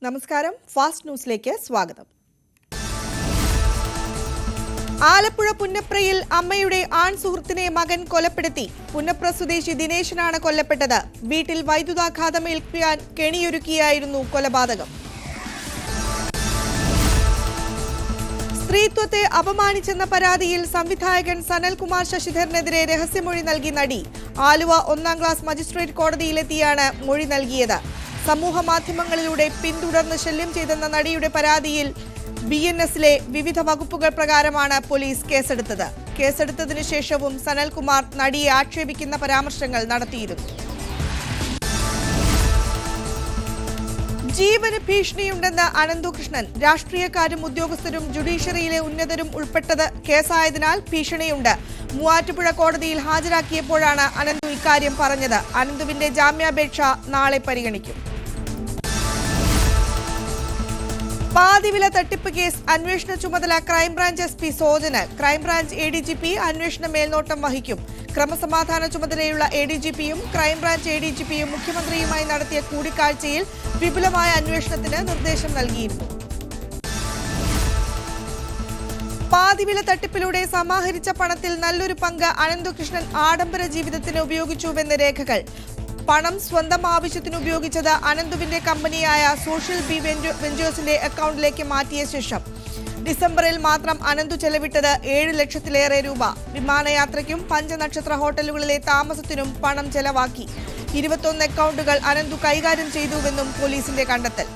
നമസ്കാരം, ഫാസ്റ്റ് ന്യൂസിലേക്ക് സ്വാഗതം. ആലപ്പുഴ പുന്നപ്രയിൽ അമ്മയുടെ ആൺ സുഹൃത്തിനെ മകൻ കൊലപ്പെടുത്തി. പുന്നപ്ര സ്വദേശി ദിനേശനാണ് കൊല്ലപ്പെട്ടത്. വീട്ടിൽ വൈദ്യുതാഘാതമേൽക്കാൻ കെണിയൊരുക്കിയായിരുന്നു കൊലപാതകം. സ്ത്രീത്വത്തെ അപമാനിച്ചെന്ന പരാതിയിൽ സംവിധായകൻ സനൽകുമാർ ശശിധരനെതിരെ രഹസ്യമൊഴി നൽകി നടി. ആലുവ 1ാം ക്ലാസ് മജിസ്ട്രേറ്റ് കോടതിയിലെത്തിയാണ് മൊഴി നൽകിയത്. സമൂഹ മാധ്യമങ്ങളിലൂടെ പിന്തുടർന്ന് ശല്യം ചെയ്തെന്ന നടിയുടെ പരാതിയിൽ BNSലെ വിവിധ വകുപ്പുകൾ പ്രകാരമാണ് പോലീസ് കേസെടുത്തത്. കേസെടുത്തതിനു ശേഷവും സനൽകുമാർ നടിയെ ആക്ഷേപിക്കുന്ന പരാമർശങ്ങൾ നടത്തിയിരുന്നു. ജീവന് ഭീഷണിയുണ്ടെന്ന് അനന്തകൃഷ്ണൻ. രാഷ്ട്രീയക്കാരും ഉദ്യോഗസ്ഥരും ജുഡീഷ്യറിയിലെ ഉന്നതരും ഉൾപ്പെട്ടത് കേസായതിനാൽ ഭീഷണിയുണ്ട്. മൂവാറ്റുപുഴ കോടതിയിൽ ഹാജരാക്കിയപ്പോഴാണ് അനന്തു ഇക്കാര്യം പറഞ്ഞത്. അനന്തുവിന്റെ ജാമ്യാപേക്ഷ നാളെ പരിഗണിക്കും. പാതിവില തട്ടിപ്പ് കേസ് അന്വേഷണ ചുമതല ക്രൈംബ്രാഞ്ച് SP സോജന്. ക്രൈംബ്രാഞ്ച് ADGP അന്വേഷണ മേൽനോട്ടം വഹിക്കും. ക്രമസമാധാന ചുമതലയുള്ള ADGPയും ക്രൈംബ്രാഞ്ച് ADGPയും മുഖ്യമന്ത്രിയുമായി നടത്തിയ കൂടിക്കാഴ്ചയിൽ വിപുലമായ അന്വേഷണത്തിന് നിർദ്ദേശം നൽകിയിരുന്നു. പാതിവില തട്ടിപ്പിലൂടെ സമാഹരിച്ച പണത്തിൽ നല്ലൊരു പങ്ക് അനന്തകൃഷ്ണൻ ആഡംബര ജീവിതത്തിന് ഉപയോഗിച്ചുവെന്ന് രേഖകൾ. പണം സ്വന്തം ആവശ്യത്തിന് ഉപയോഗിച്ചത് അനന്തുവിന്റെ കമ്പനിയായ സോഷ്യൽ ബി വെഞ്ചേഴ്സിന്റെ അക്കൗണ്ടിലേക്ക് മാറ്റിയ ശേഷം. ഡിസംബറിൽ മാത്രം അനന്തു ചെലവിട്ടത് 7 ലക്ഷത്തിലേറെ രൂപ. വിമാനയാത്രയ്ക്കും പഞ്ചനക്ഷത്ര ഹോട്ടലുകളിലെ താമസത്തിനും പണം ചെലവാക്കി. 21 അക്കൗണ്ടുകൾ അനന്തു കൈകാര്യം ചെയ്തുവെന്നും പോലീസിന്റെ കണ്ടെത്തൽ.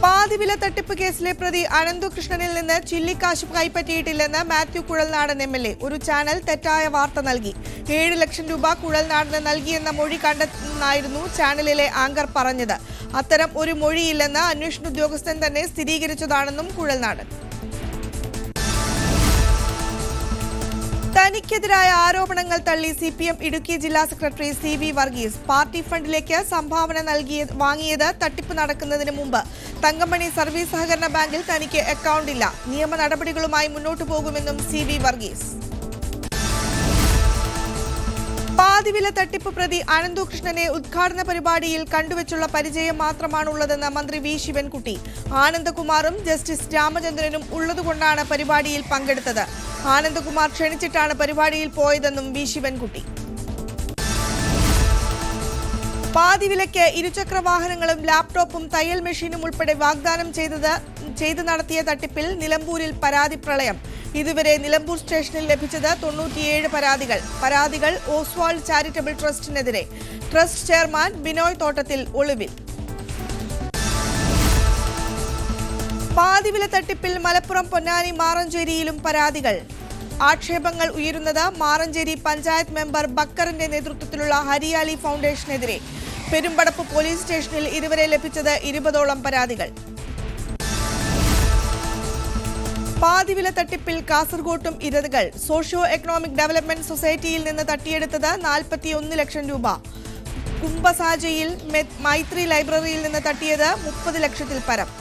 പാതിവില തട്ടിപ്പ് കേസിലെ പ്രതി അനന്തകൃഷ്ണനിൽ നിന്ന് ചില്ലിക്കാശ് കൈപ്പറ്റിയിട്ടില്ലെന്ന് മാത്യു കുഴൽനാടൻ MLA. ഒരു ചാനൽ തെറ്റായ വാർത്ത നൽകി. 7 ലക്ഷം രൂപ കുഴൽനാടന് നൽകിയെന്ന മൊഴി കണ്ടെത്തുന്നായിരുന്നു ചാനലിലെ ആങ്കർ പറഞ്ഞത്. അത്തരം ഒരു മൊഴിയില്ലെന്ന് അന്വേഷണ ഉദ്യോഗസ്ഥൻ തന്നെ സ്ഥിരീകരിച്ചതാണെന്നും കുഴൽനാടൻ. തനിക്കെതിരായ ആരോപണങ്ങൾ തള്ളി CPM ഇടുക്കി ജില്ലാ സെക്രട്ടറി CV വർഗീസ്. പാർട്ടി ഫണ്ടിലേക്ക് സംഭാവന വാങ്ങിയത് തട്ടിപ്പ് നടക്കുന്നതിന് മുമ്പ്. തങ്കമണി സർവീസ് സഹകരണ ബാങ്കിൽ തനിക്ക് അക്കൗണ്ടില്ല. നിയമ നടപടികളുമായി മുന്നോട്ടു പോകുമെന്നും CV വർഗീസ്. പാതിവില തട്ടിപ്പ് പ്രതി അനന്തകൃഷ്ണനെ ഉദ്ഘാടന പരിപാടിയിൽ കണ്ടുവച്ചുള്ള പരിചയം മാത്രമാണുള്ളതെന്ന് മന്ത്രി V ശിവൻകുട്ടി. ആനന്ദകുമാറും ജസ്റ്റിസ് രാമചന്ദ്രനും ഉള്ളതുകൊണ്ടാണ് പരിപാടിയിൽ പങ്കെടുത്തത്. ആനന്ദകുമാർ ക്ഷണിച്ചിട്ടാണ് പരിപാടിയിൽ പോയതെന്നും V ശിവൻകുട്ടി. പാതിവിലയ്ക്ക് ഇരുചക്ര വാഹനങ്ങളും ലാപ്ടോപ്പും തയ്യൽ മെഷീനും ഉൾപ്പെടെ വാഗ്ദാനം ചെയ്ത് നടത്തിയ തട്ടിപ്പിൽ നിലമ്പൂരിൽ പരാതി പ്രളയം. ഇതുവരെ നിലമ്പൂർ സ്റ്റേഷനിൽ ലഭിച്ചത് 97 പരാതികൾ ഓസ്വാൾഡ് ചാരിറ്റബിൾ ട്രസ്റ്റിനെതിരെ. ട്രസ്റ്റ് ചെയർമാൻ ബിനോയ് തോട്ടത്തിൽ ഒളിവിൽ. പാതിവില തട്ടിപ്പിൽ മലപ്പുറം പൊന്നാനി മാറഞ്ചേരിയിലും പരാതികൾ. ആക്ഷേപങ്ങൾ ഉയരുന്നത് മാറഞ്ചേരി പഞ്ചായത്ത് മെമ്പർ ബക്കറിന്റെ നേതൃത്വത്തിലുള്ള ഹരിയാലി ഫൗണ്ടേഷനെതിരെ. പെരുമ്പടപ്പ് പോലീസ് സ്റ്റേഷനിൽ ഇതുവരെ ലഭിച്ചത് 20ഓളം പരാതികൾ. പാതിവില തട്ടിപ്പിൽ കാസർഗോട്ടും ഇരകൾ. സോഷ്യോ എക്കണോമിക് ഡെവലപ്മെന്റ് സൊസൈറ്റിയിൽ നിന്ന് തട്ടിയെടുത്തത് 41 ലക്ഷം രൂപ. കുംഭസാജയിൽ മൈത്രി ലൈബ്രറിയിൽ നിന്ന് തട്ടിയത് 30 ലക്ഷത്തിൽ പരം.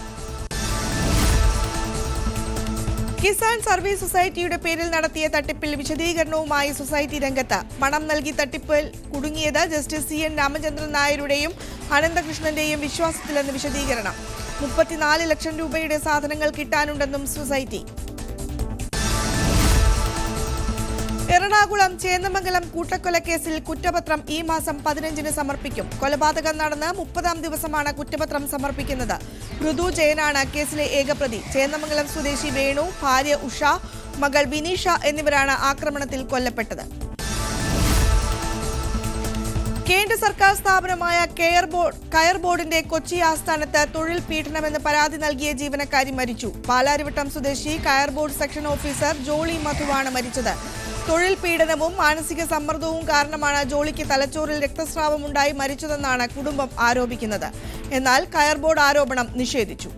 കിസാൻ സർവീസ് സൊസൈറ്റിയുടെ പേരിൽ നടത്തിയ തട്ടിപ്പിൽ വിശദീകരണവുമായി സൊസൈറ്റി രംഗത്ത്. പണം നൽകി തട്ടിപ്പിൽ കുടുങ്ങിയത് ജസ്റ്റിസ് CN രാമചന്ദ്രൻ നായരുടെയും അനന്തകൃഷ്ണന്റെയും വിശ്വാസത്തിലെന്ന് വിശദീകരണം. 34 ലക്ഷം രൂപയുടെ സാധനങ്ങൾ കിട്ടാനുണ്ടെന്നും സൊസൈറ്റി. എറണാകുളം ചേന്നമംഗലം കൂട്ടക്കൊലക്കേസിൽ കുറ്റപത്രം ഈ മാസം 15-ന് സമർപ്പിക്കും. കൊലപാതകം നടന്ന് 30ാം ദിവസമാണ് കുറ്റപത്രം സമർപ്പിക്കുന്നത്. ഋതു ജയനാണ് കേസിലെ ഏകപ്രതി. ചേന്നമംഗലം സ്വദേശി വേണു, ഭാര്യ ഉഷ, മകൾ വിനീഷ എന്നിവരാണ് ആക്രമണത്തിൽ കൊല്ലപ്പെട്ടത്. കേന്ദ്ര സർക്കാർ സ്ഥാപനമായ കയർ ബോർഡിന്റെ കൊച്ചി ആസ്ഥാനത്ത് തൊഴിൽ പീഡനമെന്ന് പരാതി നൽകിയ ജീവനക്കാരി മരിച്ചു. പാലാരിവട്ടം സ്വദേശി കയർ ബോർഡ് സെക്ഷൻ ഓഫീസർ ജോളി മധുവാണ് മരിച്ചത്. തൊഴിൽ പീഡനവും മാനസിക സമ്മർദ്ദവും കാരണമാണ് ജോളിക്ക് തലച്ചോറിൽ രക്തസ്രാവമുണ്ടായി മരിച്ചതെന്നാണ് കുടുംബം ആരോപിക്കുന്നത്. എന്നാൽ കയർ ബോർഡ് ആരോപണം നിഷേധിച്ചു.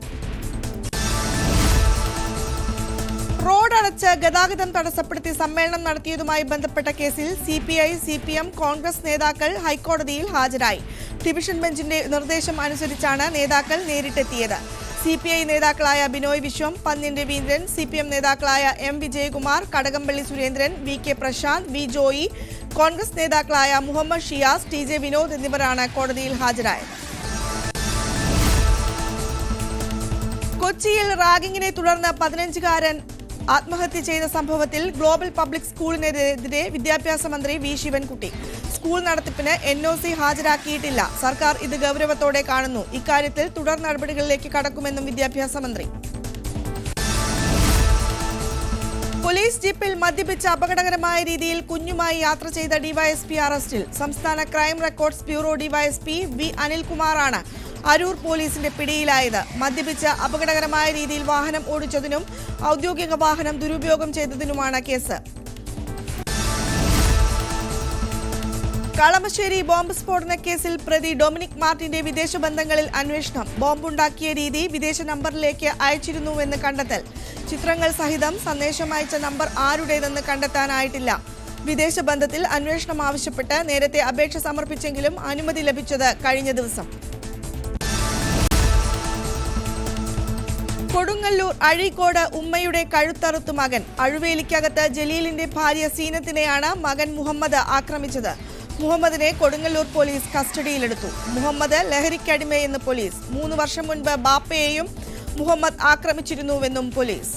റോഡ് അടച്ച് ഗതാഗതം തടസ്സപ്പെടുത്തി സമ്മേളനം നടത്തിയതുമായി ബന്ധപ്പെട്ട കേസിൽ CPI, CPM, കോൺഗ്രസ് നേതാക്കൾ ഹൈക്കോടതിയിൽ ഹാജരായി. ഡിവിഷൻ ബെഞ്ചിന്റെ നിർദ്ദേശം അനുസരിച്ചാണ് നേതാക്കൾ നേരിട്ടെത്തിയത്. CPI നേതാക്കളായ ബിനോയ് വിശ്വം, പന്ന്യൻ രവീന്ദ്രൻ, CPM നേതാക്കളായ M. Vijayakumar, Kadakampally Surendran, VK Prashant, V. Joy, Congress നേതാക്കളായ മുഹമ്മദ് ഷിയാസ്, TJ വിനോദ് എന്നിവരാണ് കോടതിയിൽ ഹാജരായത്. കൊച്ചിയിൽ റാഗിങ്ങിനെ തുടർന്ന് 15-കാരൻ ആത്മഹത്യ ചെയ്ത സംഭവത്തിൽ ഗ്ലോബൽ പബ്ലിക് സ്കൂളിനെതിരെ വിദ്യാഭ്യാസ മന്ത്രി V. ശിവൻകുട്ടി. സ്കൂൾ നടത്തിപ്പിന് NOC ഹാജരാക്കിയിട്ടില്ല. സർക്കാർ ഇത് ഗൗരവത്തോടെ കാണുന്നു. ഇക്കാര്യത്തിൽ തുടർ നടപടികളിലേക്ക് കടക്കുമെന്നും വിദ്യാഭ്യാസ മന്ത്രി. പോലീസ് ജീപ്പിൽ മദ്യപിച്ച് അപകടകരമായ രീതിയിൽ കുഞ്ഞുമായി യാത്ര ചെയ്ത ഡിവൈഎസ്പി അറസ്റ്റിൽ. സംസ്ഥാന crime records bureau DYSP V. അനിൽകുമാറാണ് അരൂർ പോലീസിന്റെ പിടിയിലായത്. മദ്യപിച്ച് അപകടകരമായ രീതിയിൽ വാഹനം ഓടിച്ചതിനും ഔദ്യോഗിക വാഹനം ദുരുപയോഗം ചെയ്തതിനുമാണ് കേസ്. കളമശ്ശേരി ബോംബ് സ്ഫോടന കേസിൽ പ്രതി ഡൊമിനിക് മാർട്ടിന്റെ വിദേശ ബന്ധങ്ങളിൽ അന്വേഷണം. ബോംബുണ്ടാക്കിയ രീതി വിദേശ നമ്പറിലേക്ക് അയച്ചിരുന്നുവെന്ന് കണ്ടെത്തൽ. ചിത്രങ്ങൾ സഹിതം സന്ദേശം അയച്ച നമ്പർ ആരുടേതെന്ന് കണ്ടെത്താനായിട്ടില്ല. വിദേശ ബന്ധത്തിൽ അന്വേഷണം ആവശ്യപ്പെട്ട് നേരത്തെ അപേക്ഷ സമർപ്പിച്ചെങ്കിലും അനുമതി ലഭിച്ചത് കഴിഞ്ഞ ദിവസം. കൊടുങ്ങല്ലൂർ അഴീക്കോട് ഉമ്മയുടെ കഴുത്തറുത്തു മകൻ. അഴുവേലിക്കകത്ത് ജലീലിന്റെ ഭാര്യ സീനത്തിനെയാണ് മകൻ മുഹമ്മദ് ആക്രമിച്ചത്. മുഹമ്മദിനെ കൊടുങ്ങല്ലൂർ പോലീസ് കസ്റ്റഡിയിലെടുത്തു. മുഹമ്മദ് ലഹരിക്കടിമയെന്ന് പോലീസ്. 3 വർഷം മുൻപ് ബാപ്പയെയും മുഹമ്മദ് ആക്രമിച്ചിരുന്നുവെന്നും പോലീസ്.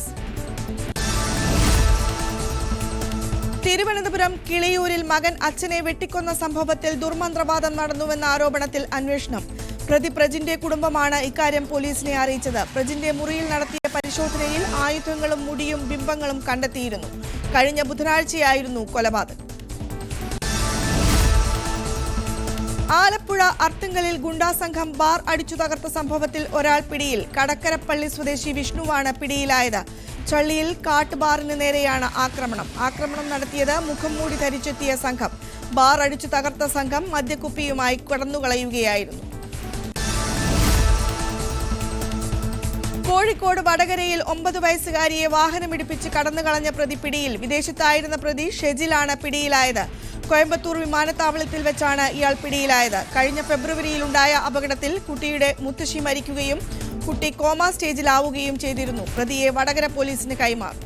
തിരുവനന്തപുരം കിളിയൂരിൽ മകൻ അച്ഛനെ വെട്ടിക്കൊന്ന സംഭവത്തിൽ ദുർമന്ത്രവാദം നടന്നുവെന്ന ആരോപണത്തിൽ അന്വേഷണം. പ്രതി പ്രജിന്റെ കുടുംബമാണ് ഇക്കാര്യം പോലീസിനെ അറിയിച്ചത്. പ്രജിന്റെ മുറിയിൽ നടത്തിയ പരിശോധനയിൽ ആയുധങ്ങളും മുടിയും ബിംബങ്ങളും കണ്ടെത്തിയിരുന്നു. കഴിഞ്ഞ ബുധനാഴ്ചയായിരുന്നു കൊലപാതകം. ആലപ്പുഴ അർത്തുങ്കലിൽ ഗുണ്ടാസംഘം ബാർ അടിച്ചു തകർത്ത സംഭവത്തിൽ ഒരാൾ പിടിയിൽ. കടക്കരപ്പള്ളി സ്വദേശി വിഷ്ണുവാണ് പിടിയിലായത്. ചള്ളിയിൽ കാട്ടുബാറിന് നേരെയാണ് ആക്രമണം നടത്തിയത് മുഖം മൂടി ധരിച്ചെത്തിയ സംഘം. ബാർ അടിച്ചു തകർത്ത സംഘം മദ്യക്കുപ്പിയുമായി കടന്നുകളയുകയായിരുന്നു. കോഴിക്കോട് വടകരയിൽ 9 വയസ്സുകാരിയെ വാഹനമിടിപ്പിച്ച് കടന്നുകളഞ്ഞ പ്രതി പിടിയിൽ. വിദേശത്തായിരുന്ന പ്രതി ഷെജിലാണ് പിടിയിലായത്. കോയമ്പത്തൂർ വിമാനത്താവളത്തിൽ വെച്ചാണ് ഇയാൾ പിടിയിലായത്. കഴിഞ്ഞ ഫെബ്രുവരിയിലുണ്ടായ അപകടത്തിൽ കുട്ടിയുടെ മുത്തശ്ശി മരിക്കുകയും കുട്ടി കോമ സ്റ്റേജിലാവുകയും ചെയ്തിരുന്നു. പ്രതിയെ വടകര പോലീസിന് കൈമാറി.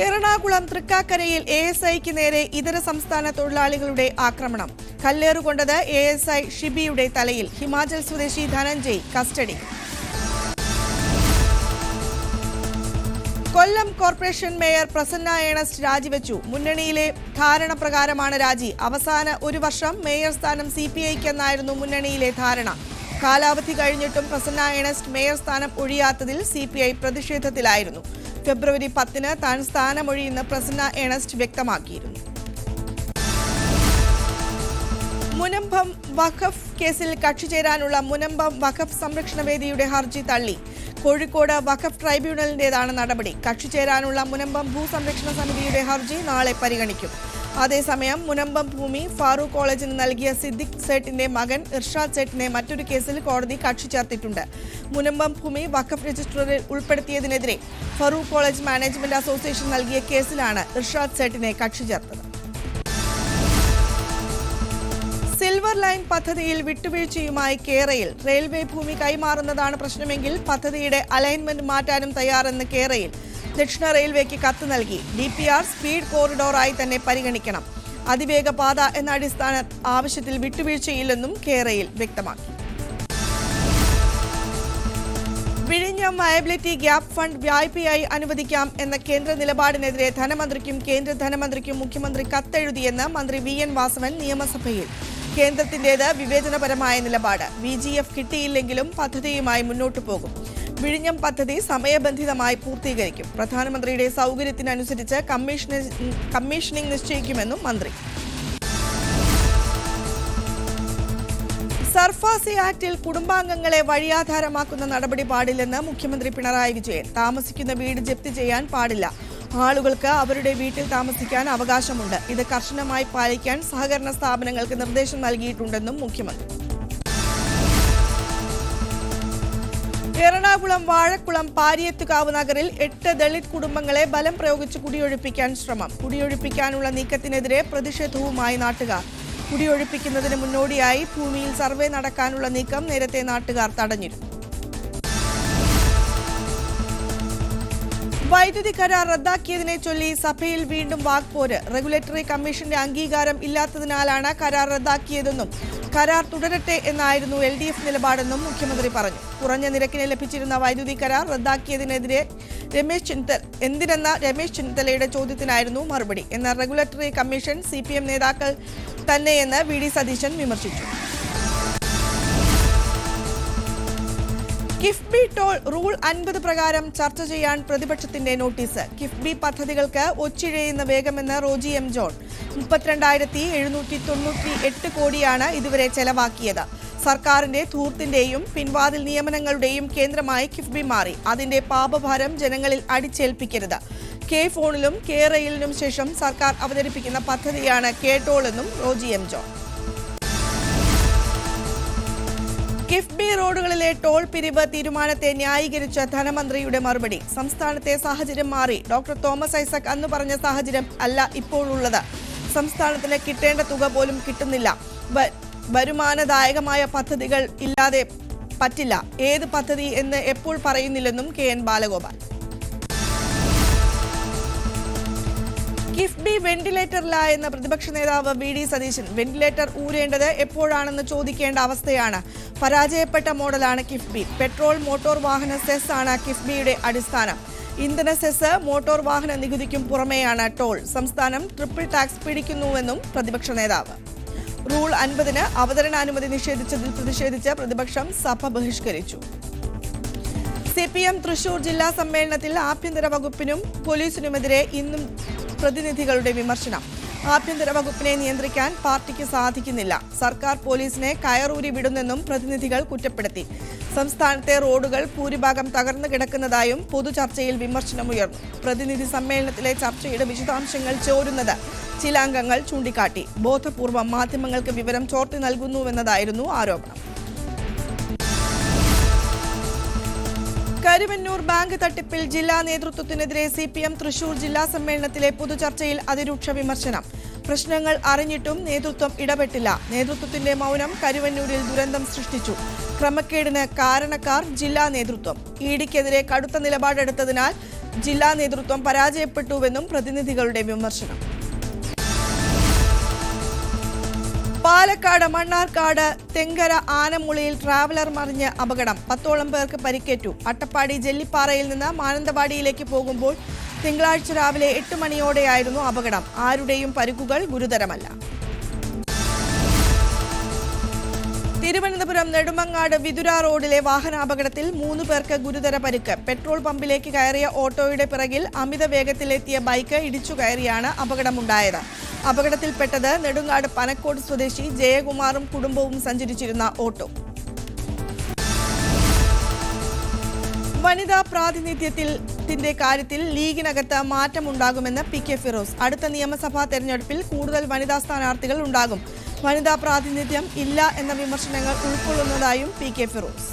എറണാകുളം തൃക്കാക്കരയിൽ ASIക്ക് നേരെ ഇതര സംസ്ഥാന തൊഴിലാളികളുടെ ആക്രമണം. കല്ലേറുകൊണ്ടത് ASI ഷിബിയുടെ തലയിൽ. ഹിമാചൽ സ്വദേശി ധനഞ്ജയ് കസ്റ്റഡി. കൊല്ലം കോർപ്പറേഷൻ മേയർ പ്രസന്ന ഏണസ്റ്റ് രാജിവെച്ചു. മുന്നണിയിലെ ധാരണ പ്രകാരമാണ് രാജി. അവസാന 1 വർഷം മേയർ സ്ഥാനം CPIക്കെന്നായിരുന്നു മുന്നണിയിലെ ധാരണ. കാലാവധി കഴിഞ്ഞിട്ടും പ്രസന്ന ഏണസ്റ്റ് മേയർ സ്ഥാനം ഒഴിയാത്തതിൽ CPI പ്രതിഷേധത്തിലായിരുന്നു. ഫെബ്രുവരി 10-ന് താൻ സ്ഥാനമൊഴിയെന്ന് പ്രസന്ന ഏണസ്റ്റ് വ്യക്തമാക്കിയിരുന്നു. മുനമ്പം വഖഫ് കേസിൽ കക്ഷി ചേരാനുള്ള മുനമ്പം വഖഫ് സംരക്ഷണ വേദിയുടെ ഹർജി തള്ളി. കോഴിക്കോട് വഖഫ് ട്രൈബ്യൂണലിന്റേതാണ് നടപടി. കക്ഷി ചേരാനുള്ള മുനമ്പം ഭൂസംരക്ഷണ സമിതിയുടെ ഹർജി നാളെ പരിഗണിക്കും. അതേസമയം മുനമ്പം ഭൂമി ഫാറൂഖ് കോളേജിന് നൽകിയ സിദ്ദിഖ് സേട്ടിന്റെ മകൻ ഇർഷാദ് സേട്ടിനെ മറ്റൊരു കേസിൽ കോടതി കക്ഷി ചേർത്തിട്ടുണ്ട്. മുനമ്പം ഭൂമി വഖഫ് രജിസ്റ്ററിൽ ഉൾപ്പെടുത്തിയതിനെതിരെ ഫാറൂഖ് കോളേജ് മാനേജ്മെന്റ് അസോസിയേഷൻ നൽകിയ കേസിലാണ് ഇർഷാദ് സേട്ടിനെ കക്ഷി ചേർത്തത്. സിൽവർ ലൈൻ പദ്ധതിയിൽ വിട്ടുവീഴ്ചയുമായി കേരയിൽ. റെയിൽവേ ഭൂമി കൈമാറുന്നതാണ് പ്രശ്നമെങ്കിൽ പദ്ധതിയുടെ അലൈൻമെന്റ് മാറ്റാനും തയ്യാറെന്ന് കേരയിൽ. ദക്ഷിണ റെയിൽവേക്ക് കത്ത് നൽകി. DPR സ്പീഡ് കോറിഡോറായി തന്നെ പരിഗണിക്കണം. അതിവേഗ പാത എന്ന അടിസ്ഥാന ആവശ്യത്തിൽ വിട്ടുവീഴ്ചയില്ലെന്നും കേരയിൽ വ്യക്തമാക്കി. വിഴിഞ്ഞം വയബിലിറ്റി ഗ്യാപ് ഫണ്ട് വായ്പയായി അനുവദിക്കാം എന്ന കേന്ദ്ര നിലപാടിനെതിരെ ധനമന്ത്രിക്കും കേന്ദ്ര ധനമന്ത്രിക്കും മുഖ്യമന്ത്രി കത്തെഴുതിയെന്ന് മന്ത്രി VN വാസവൻ നിയമസഭയിൽ. കേന്ദ്രത്തിന്റേത് വിവേചനപരമായ നിലപാട്. VGF കിട്ടിയില്ലെങ്കിലും പദ്ധതിയുമായി മുന്നോട്ടു പോകും. വിഴിഞ്ഞം പദ്ധതി സമയബന്ധിതമായി പൂർത്തീകരിക്കും. പ്രധാനമന്ത്രിയുടെ സൗകര്യത്തിനനുസരിച്ച് കമ്മീഷനിംഗ് നിശ്ചയിക്കുമെന്നും മന്ത്രി. സർഫാസി ആക്ടിൽ കുടുംബാംഗങ്ങളെ വഴിയാധാരമാക്കുന്ന നടപടി പാടില്ലെന്ന് മുഖ്യമന്ത്രി പിണറായി വിജയൻ. താമസിക്കുന്ന വീട് ജപ്തി ചെയ്യാൻ പാടില്ല. ആളുകൾക്ക് അവരുടെ വീട്ടിൽ താമസിക്കാൻ അവകാശമുണ്ട്. ഇത് കർശനമായി പാലിക്കാൻ സഹകരണ സ്ഥാപനങ്ങൾക്ക് നിർദ്ദേശം നൽകിയിട്ടുണ്ടെന്നും മുഖ്യമന്ത്രി. എറണാകുളം വാഴക്കുളം പാരിയത്തുകാവ് നഗറിൽ 8 ദളിത് കുടുംബങ്ങളെ ബലം പ്രയോഗിച്ച് കുടിയൊഴിപ്പിക്കാൻ ശ്രമം. കുടിയൊഴിപ്പിക്കാനുള്ള നീക്കത്തിനെതിരെ പ്രതിഷേധവുമായി നാട്ടുകാർ. കുടിയൊഴിപ്പിക്കുന്നതിന് മുന്നോടിയായി ഭൂമിയിൽ സർവേ നടക്കാനുള്ള നീക്കം നേരത്തെ നാട്ടുകാർ തടഞ്ഞിരുന്നു. വൈദ്യുതി കരാർ റദ്ദാക്കിയതിനെ ചൊല്ലി സഭയിൽ വീണ്ടും വാക്പോര്. റെഗുലേറ്ററി കമ്മീഷന്റെ അംഗീകാരം ഇല്ലാത്തതിനാലാണ് കരാർ റദ്ദാക്കിയതെന്നും കരാർ തുടരട്ടെ എന്നായിരുന്നു LDF നിലപാടെന്നും മുഖ്യമന്ത്രി പറഞ്ഞു. കുറഞ്ഞ നിരക്കിന് ലഭിച്ചിരുന്ന വൈദ്യുതി കരാർ റദ്ദാക്കിയതിനെതിരെ എന്തിനെന്ന രമേശ് ചെന്നിത്തലയുടെ ചോദ്യത്തിനായിരുന്നു മറുപടി. എന്നാൽ റെഗുലേറ്ററി കമ്മീഷൻ CPM നേതാക്കൾ തന്നെയെന്ന് VD സതീശൻ വിമർശിച്ചു. കിഫ്ബി ടോൾ റൂൾ 50 പ്രകാരം ചർച്ച ചെയ്യാൻ പ്രതിപക്ഷത്തിന്റെ നോട്ടീസ്. കിഫ്ബി പദ്ധതികൾക്ക് ഒച്ചിഴയുന്ന വേഗമെന്ന് റോജി M. ജോൺ. 32,798 കോടിയാണ് ഇതുവരെ ചെലവാക്കിയത്. സർക്കാരിന്റെ ധൂർത്തിന്റെയും പിൻവാതിൽ നിയമനങ്ങളുടെയും കേന്ദ്രമായി കിഫ്ബി മാറി. അതിന്റെ പാപഭാരം ജനങ്ങളിൽ അടിച്ചേൽപ്പിക്കരുത്. ഫോണിലും റെയിലിനും ശേഷം സർക്കാർ അവതരിപ്പിക്കുന്ന പദ്ധതിയാണ് ടോൾ എന്നും റോജി M. ജോൺ. കിഫ്ബി റോഡുകളിലെ ടോൾ പിരിവ് തീരുമാനത്തെ ന്യായീകരിച്ച ധനമന്ത്രിയുടെ മറുപടി. സംസ്ഥാനത്തെ സാഹചര്യം മാറി. ഡോക്ടർ തോമസ് ഐസക് അന്ന് പറഞ്ഞ സാഹചര്യം അല്ല ഇപ്പോഴുള്ളത്. സംസ്ഥാനത്തിന് കിട്ടേണ്ട തുക പോലും കിട്ടുന്നില്ല. വരുമാനദായകമായ പദ്ധതികൾ ഇല്ലാതെ പറ്റില്ല. ഏത് പദ്ധതി എന്ന് എപ്പോൾ പറയുന്നില്ലെന്നും KN ബാലഗോപാൽ. കിഫ്ബി വെന്റിലേറ്ററിലായെന്ന പ്രതിപക്ഷ നേതാവ് VD സതീശൻ. വെന്റിലേറ്റർ ഊരേണ്ടത് എപ്പോഴാണെന്ന് ചോദിക്കേണ്ട അവസ്ഥയാണ്. പരാജയപ്പെട്ട മോഡലാണ് കിഫ്ബി. പെട്രോൾ മോട്ടോർ വാഹന സെസ് ആണ് കിഫ്ബിയുടെ അടിസ്ഥാനം. ഇന്ധന സെസ് മോട്ടോർ വാഹന നികുതിക്കും പുറമെയാണ് ടോൾ. സംസ്ഥാനം ട്രിപ്പിൾ ടാക്സ് പിടിക്കുന്നുവെന്നും പ്രതിപക്ഷ നേതാവ്. റൂൾ 50-ന് അവതരണാനുമതി നിഷേധിച്ചതിൽ പ്രതിഷേധിച്ച് പ്രതിപക്ഷം സഭ ബഹിഷ്കരിച്ചു. CPM തൃശൂർ ജില്ലാ സമ്മേളനത്തിൽ ആഭ്യന്തര വകുപ്പിനും പോലീസിനുമെതിരെ ഇന്നും പ്രതിനിധികളുടെ വിമർശനം. ആഭ്യന്തര വകുപ്പിനെ നിയന്ത്രിക്കാൻ പാർട്ടിക്ക് സാധിക്കുന്നില്ല. സർക്കാർ പോലീസിനെ കയറൂരി വിടുന്നെന്നും പ്രതിനിധികൾ കുറ്റപ്പെടുത്തി. സംസ്ഥാനത്തെ റോഡുകൾ ഭൂരിഭാഗം തകർന്നു കിടക്കുന്നതായും പൊതുചർച്ചയിൽ വിമർശനമുയർന്നു. പ്രതിനിധി സമ്മേളനത്തിലെ ചർച്ചയുടെ വിശദാംശങ്ങൾ ചോരുന്നത് ചില അംഗങ്ങൾ ചൂണ്ടിക്കാട്ടി. ബോധപൂർവം മാധ്യമങ്ങൾക്ക് വിവരം ചോർത്തി നൽകുന്നുവെന്നതായിരുന്നു ആരോപണം. കരുവന്നൂർ ബാങ്ക് തട്ടിപ്പിൽ ജില്ലാ നേതൃത്വത്തിനെതിരെ CPM തൃശൂർ ജില്ലാ സമ്മേളനത്തിലെ പൊതുചർച്ചയിൽ അതിരൂക്ഷ വിമർശനം. പ്രശ്നങ്ങൾ അറിഞ്ഞിട്ടും നേതൃത്വം ഇടപെട്ടില്ല. നേതൃത്വത്തിന്റെ മൗനം കരുവന്നൂരിൽ ദുരന്തം സൃഷ്ടിച്ചു. ക്രമക്കേടിന് കാരണക്കാർ ജില്ലാ നേതൃത്വം. EDക്കെതിരെ കടുത്ത നിലപാടെടുത്തതിനാൽ ജില്ലാ നേതൃത്വം പരാജയപ്പെട്ടുവെന്നും പ്രതിനിധികളുടെ വിമർശനം. പാലക്കാട് മണ്ണാർക്കാട് തെങ്കര ആനമുളിയിൽ ട്രാവലർ മറിഞ്ഞ് അപകടം. 10ഓളം പേർക്ക് പരിക്കേറ്റു. അട്ടപ്പാടി ജെല്ലിപ്പാറയിൽ നിന്ന് മാനന്തവാടിയിലേക്ക് പോകുമ്പോൾ തിങ്കളാഴ്ച രാവിലെ 8 മണിയോടെയായിരുന്നു അപകടം. ആരുടെയും പരിക്കുകൾ ഗുരുതരമല്ല. തിരുവനന്തപുരം നെടുമങ്ങാട് വിതുര റോഡിലെ വാഹനാപകടത്തിൽ 3 പേർക്ക് ഗുരുതര പരിക്ക്. പെട്രോൾ പമ്പിലേക്ക് കയറിയ ഓട്ടോയുടെ പിറകിൽ അമിത വേഗത്തിലെത്തിയ ബൈക്ക് ഇടിച്ചു കയറിയാണ് അപകടമുണ്ടായത്. അപകടത്തിൽപ്പെട്ടത് നെടുങ്ങാട് പനക്കോട് സ്വദേശി ജയകുമാറും കുടുംബവും സഞ്ചരിച്ചിരുന്ന ഓട്ടോ. വനിതാ പ്രാതിനിധ്യത്തിന്റെ കാര്യത്തിൽ ലീഗിനകത്ത് മാറ്റമുണ്ടാകുമെന്ന് PK ഫിറോസ്. അടുത്ത നിയമസഭാ തെരഞ്ഞെടുപ്പിൽ കൂടുതൽ വനിതാ സ്ഥാനാർത്ഥികൾ ഉണ്ടാകും. വനിതാ പ്രാതിനിധ്യം ഇല്ല എന്ന വിമർശനങ്ങൾ ഉൾക്കൊള്ളുന്നതായും PK ഫിറോസ്.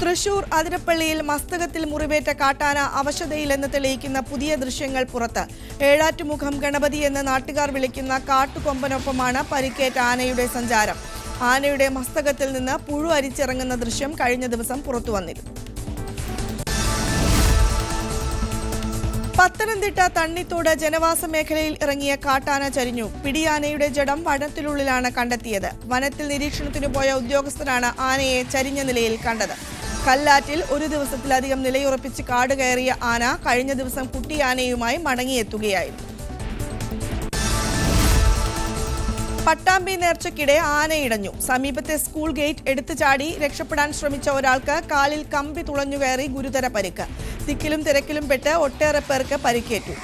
തൃശൂർ അതിരപ്പള്ളിയിൽ മസ്തകത്തിൽ മുറിവേറ്റ കാട്ടാന അവശതയിലെന്ന് തെളിയിക്കുന്ന പുതിയ ദൃശ്യങ്ങൾ പുറത്ത്. ഏഴാറ്റുമുഖം ഗണപതി എന്ന് നാട്ടുകാർ വിളിക്കുന്ന കാട്ടുകൊമ്പനൊപ്പമാണ് പരിക്കേറ്റ ആനയുടെ സഞ്ചാരം. ആനയുടെ മസ്തകത്തിൽ നിന്ന് പുഴു അരിച്ചിറങ്ങുന്ന ദൃശ്യം കഴിഞ്ഞ ദിവസം പുറത്തുവന്നിരുന്നു. പത്തനംതിട്ട തണ്ണിത്തോട് ജനവാസ മേഖലയിൽ ഇറങ്ങിയ കാട്ടാന ചരിഞ്ഞു. പിടിയാനയുടെ ജഡം വനത്തിനുള്ളിലാണ് കണ്ടെത്തിയത്. വനത്തിൽ നിരീക്ഷണത്തിനു പോയ ഉദ്യോഗസ്ഥരാണ് ആനയെ ചരിഞ്ഞ നിലയിൽ കണ്ടത്. കല്ലാറ്റിൽ ഒരു ദിവസത്തിലധികം നിലയുറപ്പിച്ച് കാട് കയറിയ ആന കഴിഞ്ഞ ദിവസം കുട്ടിയാനയുമായി മടങ്ങിയെത്തുകയായിരുന്നു. പട്ടാമ്പി നേർച്ചയ്ക്കിടെ ആനയിടഞ്ഞു. സമീപത്തെ സ്കൂൾ ഗേറ്റ് എടുത്തു ചാടി രക്ഷപ്പെടാൻ ശ്രമിച്ച ഒരാൾക്ക് കാലിൽ കമ്പി തുളഞ്ഞുകയറി ഗുരുതര പരിക്ക്. തിക്കിലും തിരക്കിലും പെട്ട് ഒട്ടേറെ പേർക്ക് പരിക്കേറ്റു.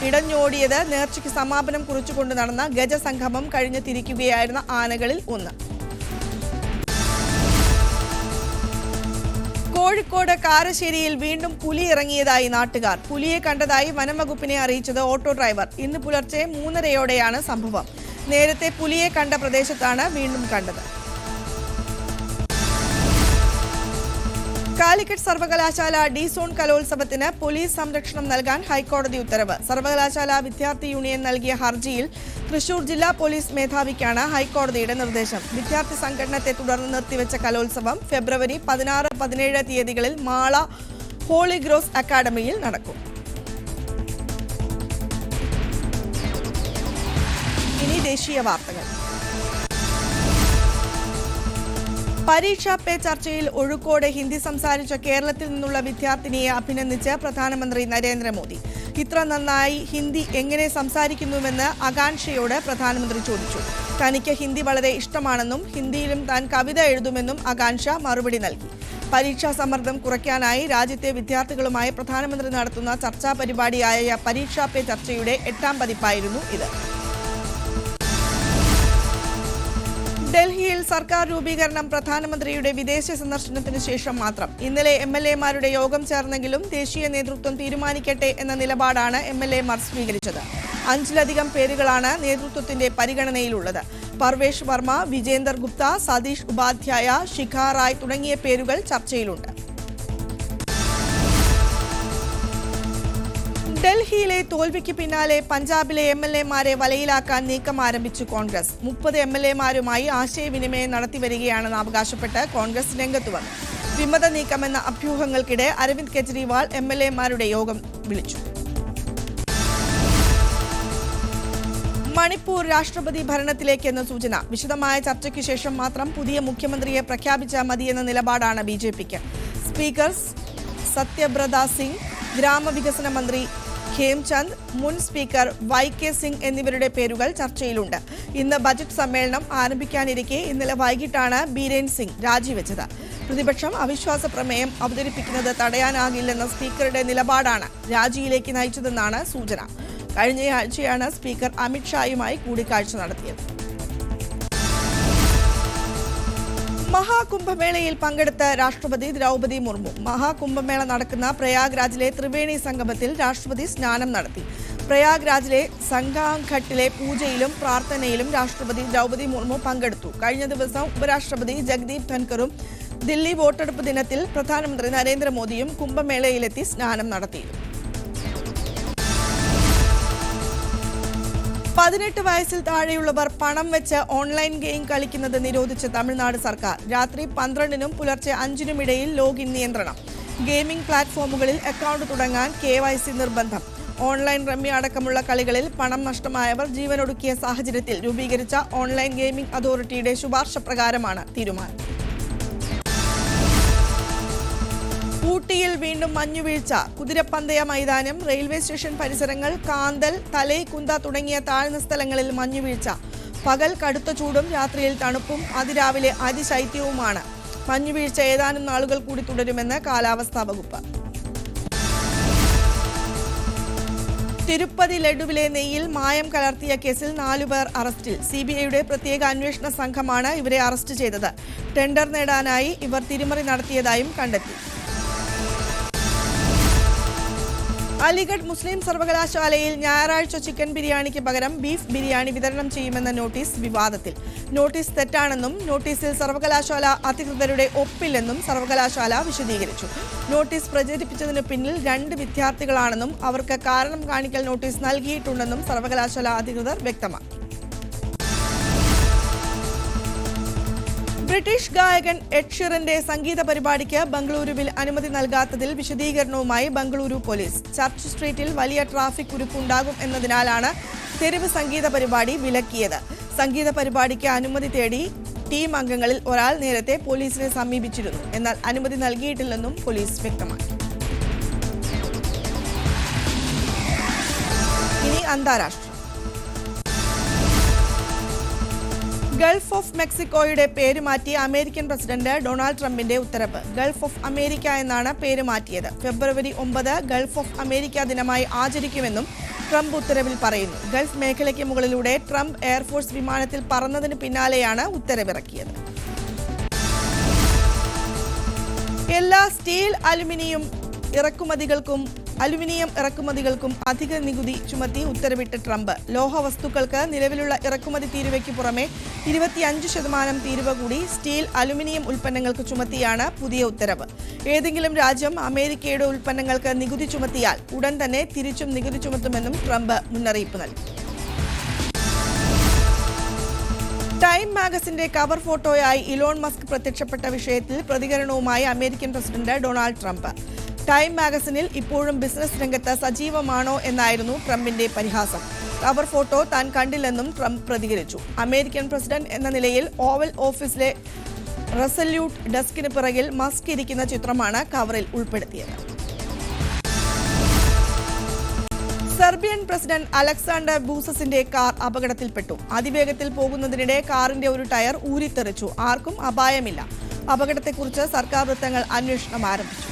ഇടഞ്ഞോടിയത് നേർച്ചയ്ക്ക് സമാപനം കുറിച്ചുകൊണ്ട് നടന്ന ഗജസംഗമം കഴിഞ്ഞ് തിരിക്കുകയായിരുന്ന ആനകളിൽ ഒന്ന്. കോഴിക്കോട് കാരശ്ശേരിയിൽ വീണ്ടും പുലി ഇറങ്ങിയതായി നാട്ടുകാർ. പുലിയെ കണ്ടതായി വനംവകുപ്പിനെ അറിയിച്ചത് ഓട്ടോ ഡ്രൈവർ. ഇന്ന് പുലർച്ചെ 3:30യോടെയാണ് സംഭവം. നേരത്തെ പുലിയെ കണ്ട പ്രദേശത്താണ് വീണ്ടും കണ്ടത്. കാലിക്കറ്റ് സർവകലാശാല ഡി സോൺ കലോത്സവത്തിന് പോലീസ് സംരക്ഷണം നൽകാൻ ഹൈക്കോടതി ഉത്തരവ്. സർവകലാശാല വിദ്യാർത്ഥി യൂണിയൻ നൽകിയ ഹർജിയിൽ തൃശൂർ ജില്ലാ പോലീസ് മേധാവിക്കാണ് ഹൈക്കോടതിയുടെ നിർദ്ദേശം. വിദ്യാർത്ഥി സംഘടനത്തെ തുടർന്ന് നിർത്തിവെച്ച കലോത്സവം ഫെബ്രുവരി 16-17 തീയതികളിൽ മാള ഹോളി ഗ്രോസ് അക്കാദമിയിൽ നടക്കും. ഇനി ദേശീയ വാർത്തകൾ. പരീക്ഷാ പേ ചർച്ചയിൽ ഒഴുക്കോടെ ഹിന്ദി സംസാരിച്ച കേരളത്തിൽ നിന്നുള്ള വിദ്യാർത്ഥിനിയെ അഭിനന്ദിച്ച് പ്രധാനമന്ത്രി നരേന്ദ്രമോദി. ഇത്ര നന്നായി ഹിന്ദി എങ്ങനെ സംസാരിക്കുന്നുവെന്ന് ആകാംക്ഷയോട് പ്രധാനമന്ത്രി ചോദിച്ചു. തനിക്ക് ഹിന്ദി വളരെ ഇഷ്ടമാണെന്നും ഹിന്ദിയിലും താൻ കവിത എഴുതുമെന്നും ആകാംക്ഷ മറുപടി നൽകി. പരീക്ഷാ സമ്മർദ്ദം കുറയ്ക്കാനായി രാജ്യത്തെ വിദ്യാർത്ഥികളുമായി പ്രധാനമന്ത്രി നടത്തുന്ന ചർച്ചാ പരിപാടിയായ പരീക്ഷാ പേ ചർച്ചയുടെ 8ാം പതിപ്പായിരുന്നു ഇത്. ഡൽഹിയിൽ സർക്കാർ രൂപീകരണം പ്രധാനമന്ത്രിയുടെ വിദേശ സന്ദർശനത്തിന് ശേഷം മാത്രം. ഇന്നലെ MLA-മാരുടെ യോഗം ചേർന്നെങ്കിലും ദേശീയ നേതൃത്വം തീരുമാനിക്കട്ടെ എന്ന നിലപാടാണ് MLA-മാർ സ്വീകരിച്ചത്. 5-ലധികം പേരുകളാണ് നേതൃത്വത്തിന്റെ പരിഗണനയിലുള്ളത്. പർവേഷ് വർമ്മ, വിജേന്ദർ ഗുപ്ത, സതീഷ് ഉപാധ്യായ, ശിഖ റായ് തുടങ്ങിയ പേരുകൾ ചർച്ചയിലുണ്ട്. ഡൽഹിയിലെ തോൽവിക്ക് പിന്നാലെ പഞ്ചാബിലെ MLA-മാരെ വലയിലാക്കാൻ നീക്കം ആരംഭിച്ചു കോൺഗ്രസ്. 30 MLA-മാരുമായി ആശയവിനിമയം നടത്തിവരികയാണെന്ന് അവകാശപ്പെട്ട് കോൺഗ്രസ് രംഗത്ത് വന്നു. വിമത നീക്കമെന്ന അഭ്യൂഹങ്ങൾക്കിടെ അരവിന്ദ് കെജ്രിവാൾ MLA-മാരുടെ യോഗം വിളിച്ചു. മണിപ്പൂർ രാഷ്ട്രപതി ഭരണത്തിലേക്കെന്ന സൂചന. വിശദമായ ചർച്ചയ്ക്ക് ശേഷം മാത്രം പുതിയ മുഖ്യമന്ത്രിയെ പ്രഖ്യാപിച്ചാൽ മതിയെന്ന നിലപാടാണ് BJP-ക്ക്. സ്പീക്കർ സത്യബ്രത സിംഗ്, ഗ്രാമവികസന മന്ത്രി ഖേംചന്ദ്, മുൻ സ്പീക്കർ YK സിംഗ് എന്നിവരുടെ പേരുകൾ ചർച്ചയിലുണ്ട്. ഇന്ന് ബജറ്റ് സമ്മേളനം ആരംഭിക്കാനിരിക്കെ ഇന്നലെ വൈകിട്ടാണ് ബീരേൻ സിംഗ് രാജിവെച്ചത്. പ്രതിപക്ഷം അവിശ്വാസ പ്രമേയം അവതരിപ്പിക്കുന്നത് തടയാനാകില്ലെന്ന സ്പീക്കറുടെ നിലപാടാണ് രാജിയിലേക്ക് നയിച്ചതെന്നാണ് സൂചന. കഴിഞ്ഞയാഴ്ചയാണ് സ്പീക്കർ അമിത് ഷായുമായി കൂടിക്കാഴ്ച നടത്തിയത്. മഹാകുംഭമേളയിൽ പങ്കെടുത്ത രാഷ്ട്രപതി ദ്രൗപദി മുർമു. മഹാകുംഭമേള നടക്കുന്ന പ്രയാഗ്രാജിലെ ത്രിവേണി സംഗമത്തിൽ രാഷ്ട്രപതി സ്നാനം നടത്തി. പ്രയാഗ്രാജിലെ സംഘാഘട്ടിലെ പൂജയിലും പ്രാർത്ഥനയിലും രാഷ്ട്രപതി ദ്രൗപദി മുർമു പങ്കെടുത്തു. കഴിഞ്ഞ ദിവസം ഉപരാഷ്ട്രപതി ജഗദീപ് ധൻകറും ദില്ലി വോട്ടെടുപ്പ് ദിനത്തിൽ പ്രധാനമന്ത്രി നരേന്ദ്രമോദിയും കുംഭമേളയിലെത്തി സ്നാനം നടത്തിയിരുന്നു. 18 വയസ്സിൽ താഴെയുള്ളവർ പണം വെച്ച് ഓൺലൈൻ ഗെയിം കളിക്കുന്നത് നിരോധിച്ച് തമിഴ്നാട് സർക്കാർ. രാത്രി 12-നും പുലർച്ചെ 5-നും ഇടയിൽ ലോഗിൻ നിയന്ത്രണം. ഗെയിമിംഗ് പ്ലാറ്റ്ഫോമുകളിൽ അക്കൗണ്ട് തുടങ്ങാൻ KYC നിർബന്ധം. ഓൺലൈൻ റമ്മി അടക്കമുള്ള കളികളിൽ പണം നഷ്ടമായവർ ജീവനൊടുക്കിയ സാഹചര്യത്തിൽ രൂപീകരിച്ച ഓൺലൈൻ ഗെയിമിംഗ് അതോറിറ്റിയുടെ ശുപാർശ പ്രകാരമാണ് തീരുമാനം. ഊട്ടിയിൽ വീണ്ടും മഞ്ഞുവീഴ്ച. കുതിരപ്പന്തയ മൈതാനം, റെയിൽവേ സ്റ്റേഷൻ പരിസരങ്ങൾ, കാന്തൽ, തലൈക്കുന്ത തുടങ്ങിയ താഴ്ന്ന സ്ഥലങ്ങളിൽ മഞ്ഞുവീഴ്ച. പകൽ കടുത്ത ചൂടും രാത്രിയിൽ തണുപ്പും അതിരാവിലെ അതിശൈത്യവുമാണ്. മഞ്ഞുവീഴ്ച ഏതാനും നാളുകൾ കൂടി തുടരുമെന്ന് കാലാവസ്ഥാ വകുപ്പ്. തിരുപ്പതി ലഡുവിലെ നെയ്യിൽ മായം കലർത്തിയ കേസിൽ 4 പേർ അറസ്റ്റിൽ. CBIയുടെ പ്രത്യേക അന്വേഷണ സംഘമാണ് ഇവരെ അറസ്റ്റ് ചെയ്തത്. ടെൻഡർ നേടാനായി ഇവർ തിരിമറി നടത്തിയതായും കണ്ടെത്തി. അലിഗഡ് മുസ്ലിം സർവകലാശാലയിൽ ഞായറാഴ്ച ചിക്കൻ ബിരിയാണിക്ക് പകരം ബീഫ് ബിരിയാണി വിതരണം ചെയ്യുമെന്ന നോട്ടീസ് വിവാദത്തിൽ. നോട്ടീസ് തെറ്റാണെന്നും നോട്ടീസിൽ സർവകലാശാല അധികൃതരുടെ ഒപ്പില്ലെന്നും സർവകലാശാല വിശദീകരിച്ചു. നോട്ടീസ് പ്രചരിപ്പിച്ചതിന് പിന്നിൽ 2 വിദ്യാർത്ഥികളാണെന്നും അവർക്ക് കാരണം കാണിക്കൽ നോട്ടീസ് നൽകിയിട്ടുണ്ടെന്നും സർവകലാശാല അധികൃതർ വ്യക്തമാക്കി. ബ്രിട്ടീഷ് ഗായകൻ എഡ് ഷീറന്റെ സംഗീത പരിപാടിക്ക് ബംഗളൂരുവിൽ അനുമതി നൽകാത്തതിൽ വിശദീകരണവുമായി ബംഗളൂരു പോലീസ്. ചർച്ച് സ്ട്രീറ്റിൽ വലിയ ട്രാഫിക് കുരുക്കുണ്ടാകും എന്നതിനാലാണ് തെരുവ് സംഗീത പരിപാടി വിലക്കിയത്. സംഗീത പരിപാടിക്ക് അനുമതി തേടി ടീം അംഗങ്ങളിൽ ഒരാൾ നേരത്തെ പോലീസിനെ സമീപിച്ചിരുന്നു. എന്നാൽ അനുമതി നൽകിയിട്ടില്ലെന്നും പോലീസ് വ്യക്തമാക്കി. ഇനി അന്താരാഷ്ട്ര. ഗൾഫ് ഓഫ് മെക്സിക്കോയുടെ പേര് മാറ്റി അമേരിക്കൻ പ്രസിഡന്റ് ഡൊണാൾഡ് ട്രംപിന്റെ ഉത്തരവ്. ഗൾഫ് ഓഫ് അമേരിക്ക എന്നാണ് പേര് മാറ്റിയത്. ഫെബ്രുവരി 9 ഗൾഫ് ഓഫ് അമേരിക്ക ദിനമായി ആചരിക്കുമെന്നും ട്രംപ് ഉത്തരവിൽ പറയുന്നു. ഗൾഫ് മേഖലയ്ക്ക് മുകളിലൂടെ ട്രംപ് എയർഫോഴ്സ് വിമാനത്തിൽ പറന്നതിന് പിന്നാലെയാണ് ഉത്തരവിറക്കിയത്. എല്ലാ സ്റ്റീൽ, അലുമിനിയം ഇറക്കുമതികൾക്കും അലുമിനിയം ഇറക്കുമതികൾക്കും അധിക നികുതി ചുമത്തി ഉത്തരവിട്ട് ട്രംപ്. ലോഹവസ്തുക്കൾക്ക് നിലവിലുള്ള ഇറക്കുമതി തീരുവയ്ക്ക് പുറമെ 25% തീരുവ കൂടി സ്റ്റീൽ, അലുമിനിയം ഉൽപ്പന്നങ്ങൾക്ക് ചുമത്തിയാണ് പുതിയ ഉത്തരവ്. ഏതെങ്കിലും രാജ്യം അമേരിക്കയുടെ ഉൽപ്പന്നങ്ങൾക്ക് നികുതി ചുമത്തിയാൽ ഉടൻ തന്നെ തിരിച്ചും നികുതി ചുമത്തുമെന്നും ട്രംപ് മുന്നറിയിപ്പ് നൽകി. ടൈം മാഗസിന്റെ കവർ ഫോട്ടോയായി ഇലോൺ മസ്ക് പ്രത്യക്ഷപ്പെട്ട വിഷയത്തിൽ പ്രതികരണവുമായി American president Donald Trump. Time മാഗസിനിൽ ഇപ്പോഴും ബിസിനസ് രംഗത്ത് സജീവമാണോ എന്നായിരുന്നു ട്രംപിന്റെ പരിഹാസം. കവർ ഫോട്ടോ താൻ കണ്ടില്ലെന്നും ട്രംപ് പ്രതികരിച്ചു. അമേരിക്കൻ പ്രസിഡന്റ് എന്ന നിലയിൽ ഓവൽ ഓഫീസിലെ റെസല്യൂട്ട് ഡെസ്കിന് പിറകിൽ മസ്ക് ഇരിക്കുന്ന ചിത്രമാണ് കവറിൽ ഉൾപ്പെടുത്തിയത്. സെർബിയൻ പ്രസിഡന്റ് അലക്സാണ്ടർ വൂസിച്ചിന്റെ കാർ അപകടത്തിൽപ്പെട്ടു. അതിവേഗത്തിൽ പോകുന്നതിനിടെ കാറിന്റെ ഒരു ടയർ ഊരിത്തെറിച്ചു. ആർക്കും അപായമില്ല. അപകടത്തെക്കുറിച്ച് സർക്കാർ വൃത്തങ്ങൾ അന്വേഷണം ആരംഭിച്ചു.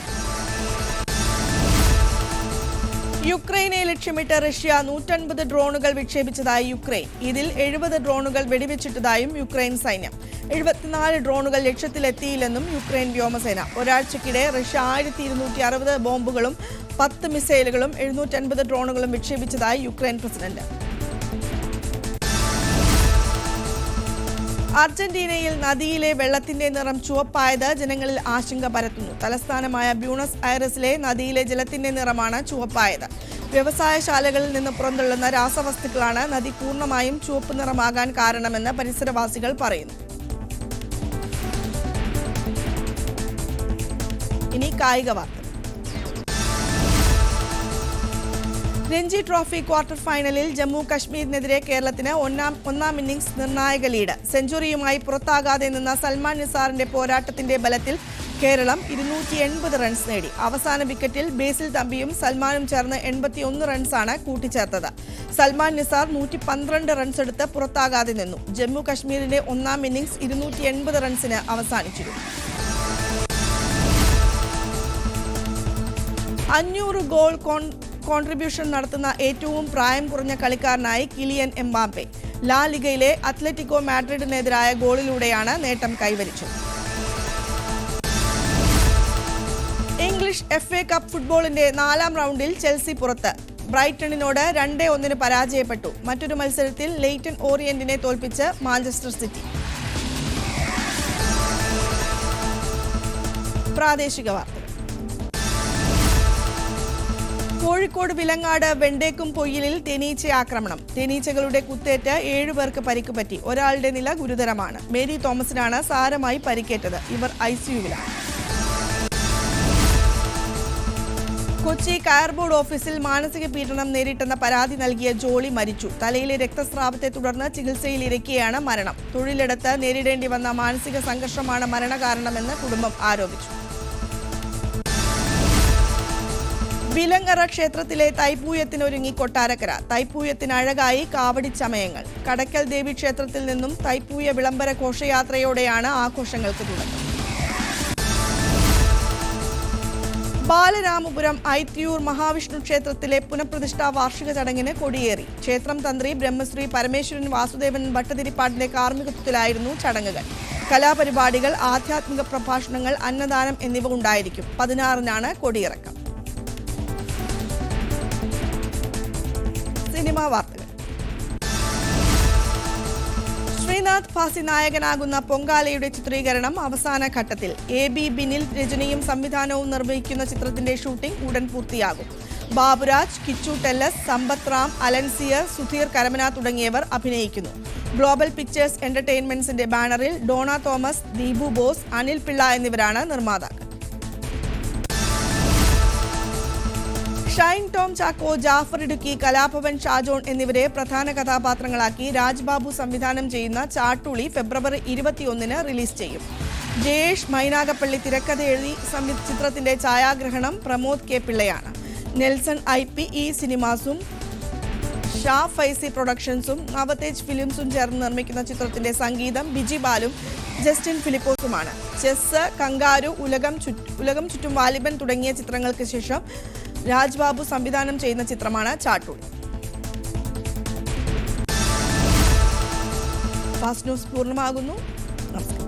യുക്രൈനെ ലക്ഷ്യമിട്ട് റഷ്യ 150 ഡ്രോണുകൾ വിക്ഷേപിച്ചതായി യുക്രൈൻ. ഇതിൽ 70 ഡ്രോണുകൾ വെടിവെച്ചിട്ടതായും യുക്രൈൻ സൈന്യം. 74 ഡ്രോണുകൾ ലക്ഷ്യത്തിലെത്തിയില്ലെന്നും യുക്രൈൻ വ്യോമസേന. ഒരാഴ്ചക്കിടെ റഷ്യ 1260 ബോംബുകളും 10 മിസൈലുകളും 750 ഡ്രോണുകളും വിക്ഷേപിച്ചതായി യുക്രൈൻ പ്രസിഡന്റ്. അർജന്റീനയിൽ നദിയിലെ വെള്ളത്തിന്റെ നിറം ചുവപ്പായത് ജനങ്ങളിൽ ആശങ്ക പരത്തുന്നു. തലസ്ഥാനമായ ബ്യൂണസ് ഐറസിലെ നദിയിലെ ജലത്തിന്റെ നിറമാണ് ചുവപ്പായത്. വ്യവസായശാലകളിൽ നിന്ന് പുറന്തള്ളുന്ന രാസവസ്തുക്കളാണ് നദി പൂർണ്ണമായും ചുവപ്പ് നിറമാകാൻ കാരണമെന്ന് പരിസരവാസികൾ പറയുന്നു. ഇനി കായിക വാർത്ത. രഞ്ജി ട്രോഫി ക്വാർട്ടർ ഫൈനലിൽ ജമ്മു കശ്മീരിനെതിരെ കേരളത്തിന് ഒന്നാം ഇന്നിംഗ്സ് നിർണായക ലീഡ്. സെഞ്ചുറിയുമായി പുറത്താകാതെ നിന്ന സൽമാൻ നിസാറിന്റെ പോരാട്ടത്തിന്റെ ബലത്തിൽ കേരളം 280 റൺസ് നേടി. അവസാന വിക്കറ്റിൽ ബേസിൽ തമ്പിയും സൽമാനും ചേർന്ന് 81 റൺസാണ് കൂട്ടിച്ചേർത്തത്. സൽമാൻ നിസാർ 112 റൺസ് എടുത്ത് പുറത്താകാതെ നിന്നു. ജമ്മു കശ്മീരിന്റെ ഒന്നാം ഇന്നിംഗ്സ് 280 റൺസിന് അവസാനിച്ചിരുന്നു. 500 ഗോൾ കോൺട്രിബ്യൂഷൻ നടത്തുന്ന ഏറ്റവും പ്രായം കുറഞ്ഞ കളിക്കാരനായി കിലിയൻ എംബാപ്പെ. ലാ ലിഗയിലെ അത്ലറ്റിക്കോ മാഡ്രിഡിനെതിരായ ഗോളിലൂടെയാണ് നേട്ടം കൈവരിച്ചത്. ഇംഗ്ലീഷ് FA കപ്പ് ഫുട്ബോളിന്റെ 4ാം റൗണ്ടിൽ ചെൽസി പുറത്ത്. ബ്രൈറ്റണിനോട് 2-1 പരാജയപ്പെട്ടു. മറ്റൊരു മത്സരത്തിൽ ലെയ്റ്റൺ ഓറിയന്റിനെ തോൽപ്പിച്ച് മാഞ്ചസ്റ്റർ സിറ്റി. പ്രാദേശിക വാർത്തകൾ. കോഴിക്കോട് വിലങ്ങാട് വെണ്ടേക്കും പൊയ്യലിൽ തേനീച്ച ആക്രമണം. തേനീച്ചകളുടെ കുത്തേറ്റ് 7 പേർക്ക് പരിക്ക് പറ്റി. ഒരാളുടെ നില ഗുരുതരമാണ്. മേരി തോമസിനാണ് സാരമായി പരിക്കേറ്റത്. ഇവർ ICUവിലാണ്. കൊച്ചി കയർ ബോർഡ് ഓഫീസിൽ മാനസിക പീഡനം നേരിട്ടെന്ന പരാതി നൽകിയ ജോളി മരിച്ചു. തലയിലെ രക്തസ്രാവത്തെ തുടർന്ന് ചികിത്സയിലിരിക്കെയാണ് മരണം. തൊഴിലിടത്ത് നേരിടേണ്ടി വന്ന മാനസിക സംഘർഷമാണ് മരണകാരണമെന്ന് കുടുംബം ആരോപിച്ചു. വിലങ്ങറ ക്ഷേത്രത്തിലെ തൈപ്പൂയത്തിനൊരുങ്ങി കൊട്ടാരക്കര. തൈപ്പൂയത്തിന് അഴകായി കാവടിച്ചമയങ്ങൾ. കടക്കൽ ദേവി ക്ഷേത്രത്തിൽ നിന്നും തൈപ്പൂയ വിളംബര ഘോഷയാത്രയോടെയാണ് ആഘോഷങ്ങൾക്ക് തുടക്കം. ബാലരാമപുരം ഐത്തിയൂർ മഹാവിഷ്ണു ക്ഷേത്രത്തിലെ പുനഃപ്രതിഷ്ഠാ വാർഷിക ചടങ്ങിന് കൊടിയേറി. ക്ഷേത്രം തന്ത്രി ബ്രഹ്മശ്രീ പരമേശ്വരൻ വാസുദേവൻ ഭട്ടതിരിപ്പാടിന്റെ കാർമ്മികത്വത്തിലായിരുന്നു ചടങ്ങുകൾ. കലാപരിപാടികൾ, ആധ്യാത്മിക പ്രഭാഷണങ്ങൾ, അന്നദാനം എന്നിവ ഉണ്ടായിരിക്കും. 16-നാണ് കൊടിയിറക്കം. സിനിമാ വാർത്തകൾ. ശ്രീനാഥ് ഭാസി നായകനാകുന്ന പൊങ്കാലയുടെ ചിത്രീകരണം അവസാന ഘട്ടത്തിൽ. AB ബിനിൽ രചനയും സംവിധാനവും നിർവഹിക്കുന്ന ചിത്രത്തിന്റെ ഷൂട്ടിംഗ് ഉടൻ പൂർത്തിയാകും. ബാബുരാജ്, കിച്ചു ടെല്ലസ്, സമ്പത്ത് റാം, അലൻസിയർ, സുധീർ കരമന തുടങ്ങിയവർ അഭിനയിക്കുന്നു. ഗ്ലോബൽ പിക്ചേഴ്സ് എന്റർടൈൻമെന്റ്സിന്റെ ബാനറിൽ ഡോണ തോമസ്, ദീപു ബോസ്, അനിൽ പിള്ള എന്നിവരാണ് നിർമ്മാതാക്കൾ. ഷൈൻ ടോം ചാക്കോ, ജാഫർ ഇടുക്കി, കലാഭവൻ ഷാജോൺ എന്നിവരെ പ്രധാന കഥാപാത്രങ്ങളാക്കി രാജ്ബാബു സംവിധാനം ചെയ്യുന്ന ചാട്ടുളി ഫെബ്രുവരി 21-ന് റിലീസ് ചെയ്യും. ജയേഷ് മൈനാഗപ്പള്ളി തിരക്കഥ എഴുതി ചിത്രത്തിന്റെ ഛായാഗ്രഹണം പ്രമോദ് K. പിള്ളയാണ്. നെൽസൺ IPE സിനിമാസും ഷാ ഫൈസി പ്രൊഡക്ഷൻസും നവതേജ് ഫിലിംസും ചേർന്ന് നിർമ്മിക്കുന്ന ചിത്രത്തിന്റെ സംഗീതം ബിജി ബാലും ജസ്റ്റിൻ ഫിലിപ്പോസുമാണ്. ചെസ്, കങ്കാരു, ഉലകം ചുറ്റും വാലിബൻ തുടങ്ങിയ ചിത്രങ്ങൾക്ക് ശേഷം രാജ്ബാബു സംവിധാനം ചെയ്യുന്ന ചിത്രമാണ് ചാട്ടുളി. ഫാസ്റ്റ് ന്യൂസ് പൂർണ്ണമാകുന്നു. നമസ്കാരം.